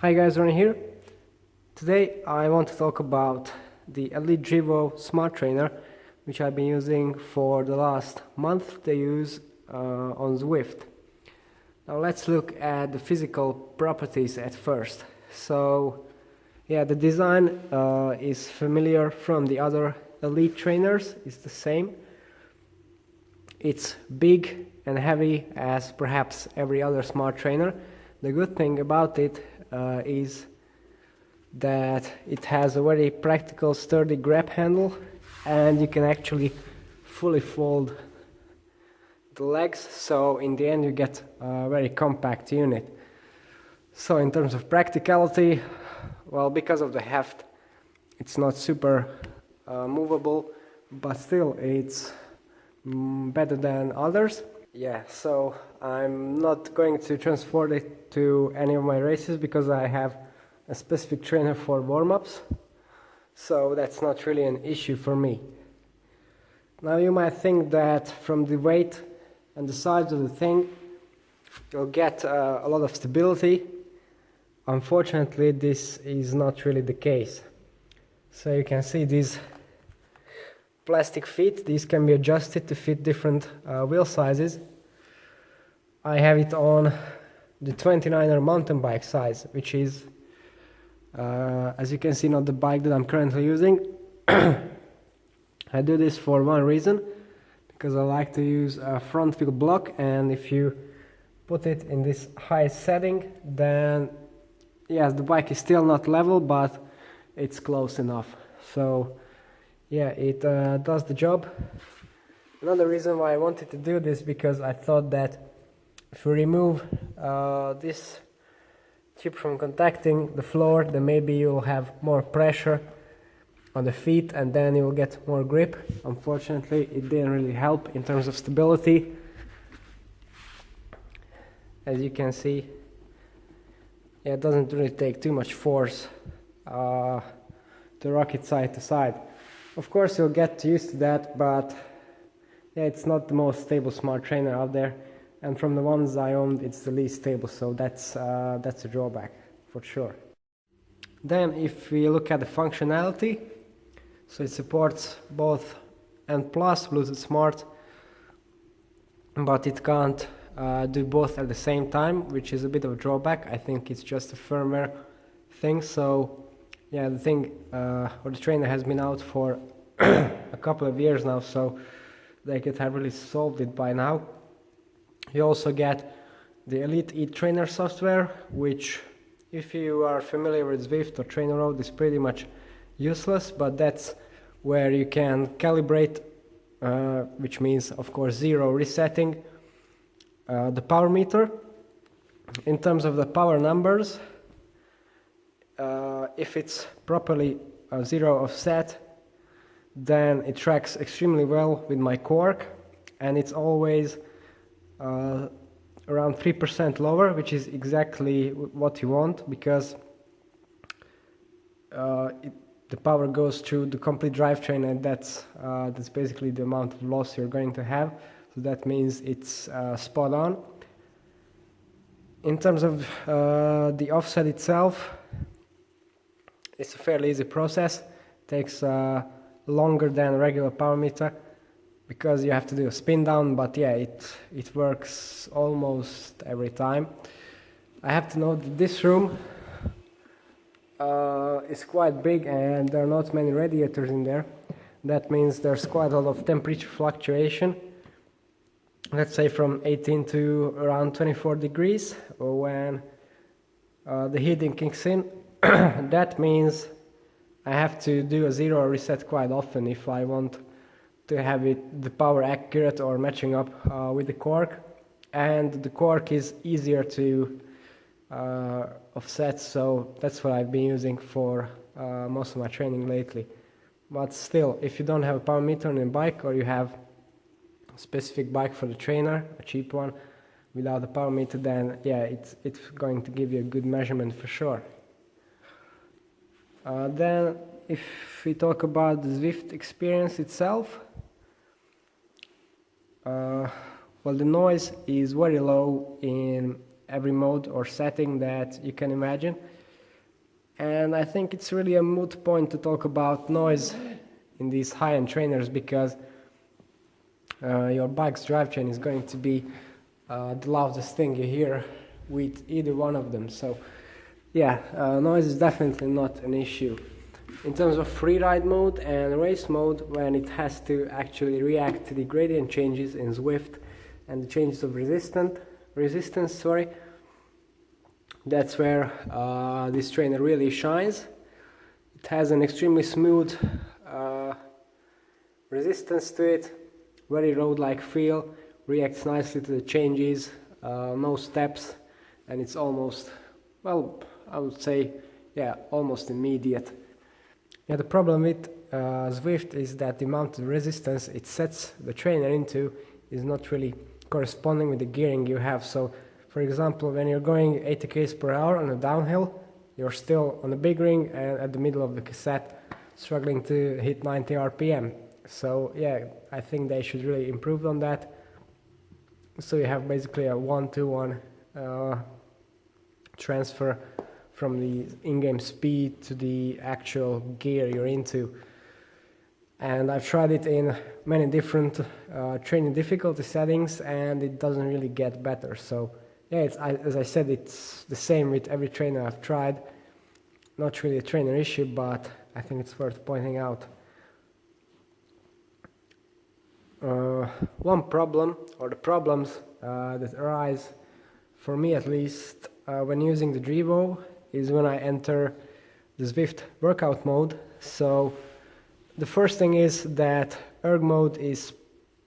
Hi guys, Ronnie here. Today I want to talk about the Elite Drivo Smart Trainer, which I've been using for the last month to use on Zwift. Now let's look at the physical properties at first. So yeah, the design is familiar from the other Elite trainers, it's the same. It's big and heavy as perhaps every other smart trainer. The good thing about it is that it has a very practical, sturdy grab handle, and you can actually fully fold the legs, so in the end you get a very compact unit. So in terms of practicality, well, because of the heft, it's not super movable, but still it's better than others. Yeah, so I'm not going to transport it to any of my races because I have a specific trainer for warm-ups, so that's not really an issue for me. Now you might think that from the weight and the size of the thing you'll get a lot of stability. Unfortunately, this is not really the case. So you can see these plastic feet, these can be adjusted to fit different wheel sizes. I have it on the 29er mountain bike size, which is as you can see, not the bike that I'm currently using. I do this for one reason, because I like to use a front wheel block, and if you put it in this high setting, then yes, the bike is still not level, but it's close enough. So yeah, it does the job. Another reason why I wanted to do this, because I thought that if you remove this tube from contacting the floor, then maybe you'll have more pressure on the feet and then you'll get more grip. Unfortunately, it didn't really help in terms of stability. As you can see, yeah, it doesn't really take too much force to rock it side to side. Of course, you'll get used to that, but yeah, it's not the most stable smart trainer out there. And from the ones I owned, it's the least stable, so that's a drawback for sure. Then if we look at the functionality, so it supports both N+, Bluetooth Smart, but it can't do both at the same time, which is a bit of a drawback. I think it's just a firmware thing. So yeah, the thing or the trainer has been out for a couple of years now, so they could have really solved it by now. You also get the Elite e-trainer software, which, if you are familiar with Zwift or TrainerRoad, is pretty much useless, but that's where you can calibrate, which means, of course, zero resetting the power meter. In terms of the power numbers, if it's properly zero offset, then it tracks extremely well with my Quark, and it's always around 3% lower, which is exactly what you want, because the power goes through the complete drivetrain, and that's basically the amount of loss you're going to have. So that means it's spot on. In terms of the offset itself, it's a fairly easy process. It takes longer than a regular power meter, because you have to do a spin down, but yeah, it works almost every time. I have to note that this room is quite big and there are not many radiators in there. That means there's quite a lot of temperature fluctuation. Let's say from 18 to around 24 degrees when the heating kicks in. That means I have to do a zero reset quite often if I want to have the power accurate or matching up with the Quark. And the Quark is easier to offset, so that's what I've been using for most of my training lately. But still, if you don't have a power meter on your bike, or you have a specific bike for the trainer, a cheap one, without a power meter, then yeah, it's going to give you a good measurement for sure. Then if we talk about the Zwift experience itself, well, the noise is very low in every mode or setting that you can imagine. And I think it's really a moot point to talk about noise in these high-end trainers, because your bike's drivetrain is going to be the loudest thing you hear with either one of them. So yeah, noise is definitely not an issue. In terms of freeride mode and race mode, when it has to actually react to the gradient changes in Zwift and the changes of resistance, that's where this trainer really shines. It has an extremely smooth resistance to it, very road-like feel, reacts nicely to the changes, no steps, and it's almost, well, I would say, yeah, almost immediate. Yeah, the problem with Zwift is that the amount of resistance it sets the trainer into is not really corresponding with the gearing you have. So, for example, when you're going 80 km per hour on a downhill, you're still on a big ring and at the middle of the cassette, struggling to hit 90 RPM. So yeah, I think they should really improve on that. So you have basically a 1-to-1 transfer from the in-game speed to the actual gear you're into. And I've tried it in many different training difficulty settings, and it doesn't really get better. So yeah, as I said, it's the same with every trainer I've tried. Not really a trainer issue, but I think it's worth pointing out. One problem, or the problems that arise, for me at least, when using the Drivo, is when I enter the Zwift workout mode. So the first thing is that erg mode is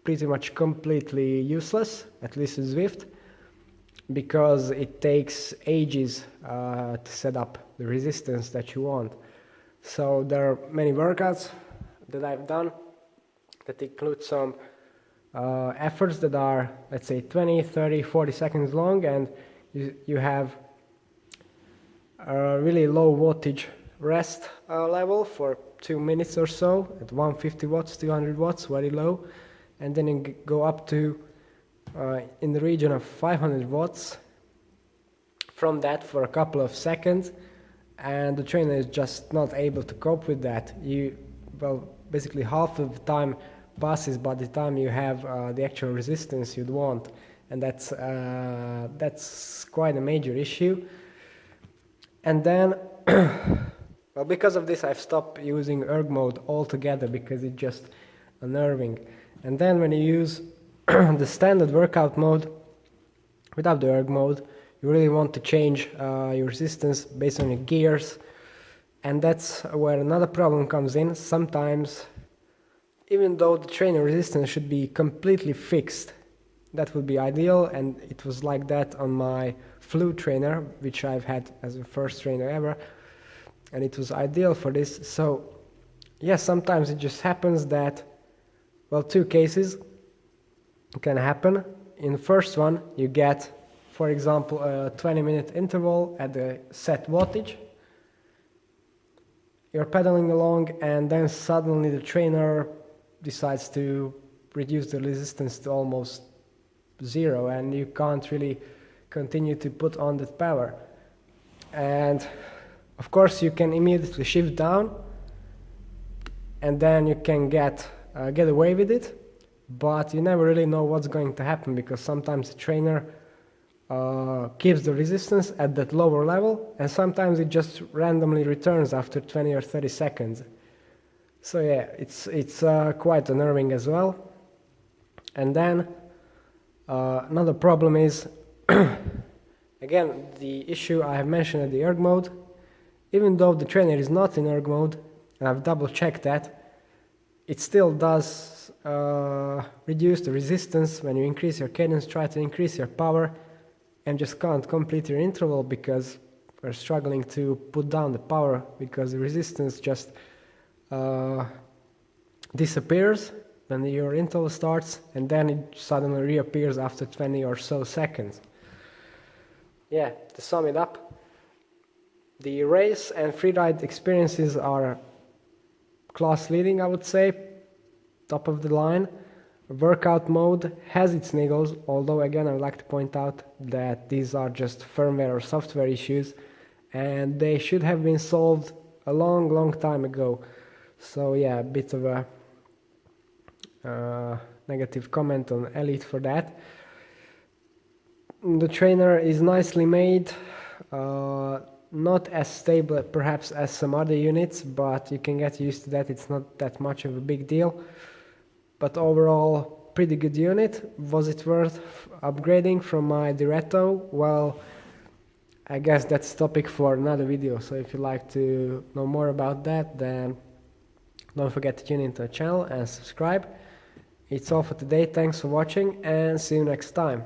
pretty much completely useless, at least in Zwift, because it takes ages to set up the resistance that you want. So there are many workouts that I've done that include some efforts that are, let's say, 20, 30, 40 seconds long, and you have a really low wattage rest level for 2 minutes or so at 150 watts, 200 watts, very low, and then you go up to in the region of 500 watts from that for a couple of seconds, and the trainer is just not able to cope with that. Basically half of the time passes by the time you have the actual resistance you'd want, and that's quite a major issue. And then well, because of this I've stopped using erg mode altogether, because it's just unnerving. And then when you use the standard workout mode without the erg mode, you really want to change your resistance based on your gears, and that's where another problem comes in. Sometimes, even though the trainer resistance should be completely fixed, that would be ideal, and it was like that on my Flu trainer, which I've had as the first trainer ever, and it was ideal for this. So yeah, sometimes it just happens that, well, two cases can happen. In the first one, you get, for example, a 20-minute interval at the set wattage. You're pedaling along, and then suddenly the trainer decides to reduce the resistance to almost zero, and you can't really continue to put on that power. And of course you can immediately shift down, and then you can get away with it, but you never really know what's going to happen, because sometimes the trainer keeps the resistance at that lower level, and sometimes it just randomly returns after 20 or 30 seconds. So yeah, it's quite unnerving as well. And then another problem is again the issue I have mentioned at the erg mode. Even though the trainer is not in erg mode, and I've double checked that, it still does reduce the resistance when you increase your cadence, try to increase your power, and just can't complete your interval because we're struggling to put down the power, because the resistance just disappears when your interval starts, and then it suddenly reappears after 20 or so seconds. Yeah, to sum it up, the race and freeride experiences are class leading, I would say, top of the line. Workout mode has its niggles, although again I would like to point out that these are just firmware or software issues, and they should have been solved a long time ago. So yeah, a bit of a negative comment on Elite for that. The trainer is nicely made, not as stable perhaps as some other units, but you can get used to that. It's not that much of a big deal, but overall pretty good unit. Was it worth upgrading from my Diretto? Well, I guess that's a topic for another video, so if you'd like to know more about that, then don't forget to tune into the channel and subscribe. It's all for today. Thanks for watching and see you next time.